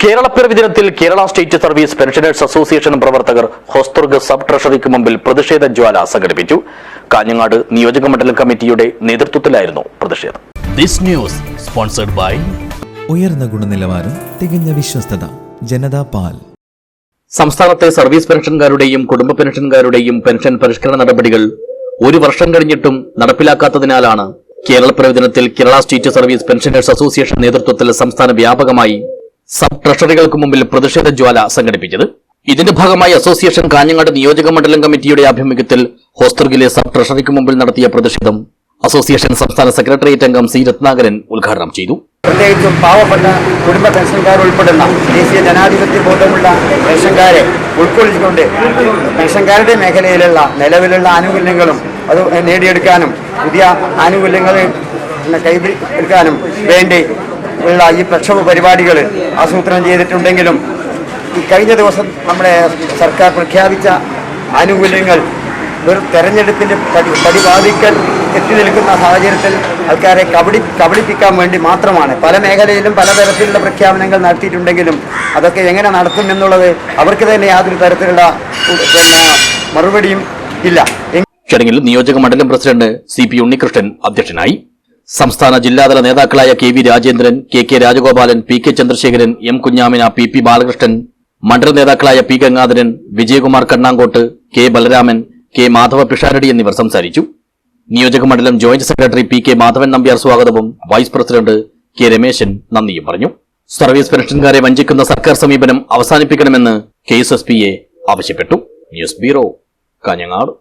കേരളപ്പിറവി ദിനത്തിൽ Kerala state service pensioners association പ്രവർത്തകർ Hosdurg sub ട്രഷറിക്ക് മുമ്പിൽ പ്രതിഷേധ ജ്വാല സംഘടിപ്പിച്ചു. കാഞ്ഞങ്ങാട് നിയോജക മണ്ഡലം കമ്മിറ്റിയുടെ നേതൃത്വത്തിലായിരുന്നു പ്രതിഷേധം. ദിസ് ന്യൂസ് സ്പോൺസർഡ് ബൈ ഉയർന്ന ഗുണനിലവാരം, തികഞ്ഞ വിശ്വസ്തത, ജനതാ പാൽ. സംസ്ഥാനത്തെ സർവീസ് പെൻഷൻകാരുടെയും കുടുംബ പെൻഷൻകാരുടെയും പെൻഷൻ പരിഷ്കരണ നടപടികൾ ഒരു വർഷം കഴിഞ്ഞിട്ടും നടപ്പിലാക്കാത്തതിനാലാണ് കേരളപ്പിറവി ദിനത്തിൽ Kerala state service pensioners association നേതൃത്വത്തിൽ സംസ്ഥാന വ്യാപകമായി സബ് ട്രഷറികൾക്ക് മുമ്പിൽ പ്രതിഷേധ ജ്വാല സംഘടിപ്പിച്ചത്. ഇതിന്റെ ഭാഗമായി അസോസിയേഷൻ കാഞ്ഞങ്ങാട് നിയോജക മണ്ഡലം കമ്മിറ്റിയുടെ ആഭിമുഖ്യത്തിൽ ഹോസ്ദുർഗിലെ സബ് ട്രഷറിക്ക് മുമ്പിൽ നടത്തിയ പ്രതിഷേധം അസോസിയേഷൻ സംസ്ഥാന സെക്രട്ടേറിയറ്റ് അംഗം സി രത്നാകരൻ ഉദ്ഘാടനം ചെയ്തു. പ്രത്യേകിച്ചും പാവപ്പെട്ട കുടുംബ പെൻഷൻകാർ ഉൾപ്പെടുന്ന ദേശീയ ജനാധിപത്യ ബോധമുള്ള പെൻഷൻകാരെ ഉൾക്കൊള്ളിച്ചുകൊണ്ട് പെൻഷൻകാരുടെ മേഖലയിലുള്ള നിലവിലുള്ള ആനുകൂല്യങ്ങളും അത് നേടിയെടുക്കാനും പുതിയ ആനുകൂല്യങ്ങൾ കൈവരിക്കാനും വേണ്ടി ഉള്ള ഈ പ്രക്ഷോഭ പരിപാടികൾ ആസൂത്രണം ചെയ്തിട്ടുണ്ടെങ്കിലും ഈ കഴിഞ്ഞ ദിവസം നമ്മുടെ സർക്കാർ പ്രഖ്യാപിച്ച ആനുകൂല്യങ്ങൾ വെറും തെരഞ്ഞെടുപ്പിന്റെ പരിപാടിക്കൽ എത്തി നിൽക്കുന്ന സാഹചര്യത്തിൽ ആൾക്കാരെ കബളിപ്പിക്കാൻ വേണ്ടി മാത്രമാണ്. പല മേഖലയിലും പലതരത്തിലുള്ള പ്രഖ്യാപനങ്ങൾ നടത്തിയിട്ടുണ്ടെങ്കിലും അതൊക്കെ എങ്ങനെ നടത്തും എന്നുള്ളത് അവർക്ക് തന്നെ യാതൊരു തരത്തിലുള്ള മറുപടിയും ഇല്ല. ചടങ്ങിൽ നിയോജക മണ്ഡലം പ്രസിഡന്റ് CP ഉണ്ണികൃഷ്ണൻ അധ്യക്ഷനായി. സംസ്ഥാന ജില്ലാതല നേതാക്കളായ KV Rajendran, KK Rajagopalan, PK Chandrasekharan, M Kunjamina, PP Balakrishnan, മണ്ഡല നേതാക്കളായ P Gangadharan, Vijayakumar Kannankottu, K Balaraman, K Madhava Pisharody എന്നിവർ സംസാരിച്ചു. നിയോജക മണ്ഡലം joint secretary PK Madhavan Nambiar സ്വാഗതവും വൈസ് പ്രസിഡന്റ് K രമേശൻ നന്ദിയും പറഞ്ഞു. സർവീസ് പെൻഷൻകാരെ വഞ്ചിക്കുന്ന സർക്കാർ സമീപനം അവസാനിപ്പിക്കണമെന്ന് KSSPയെ ആവശ്യപ്പെട്ടു. News bureau, Kanhangad.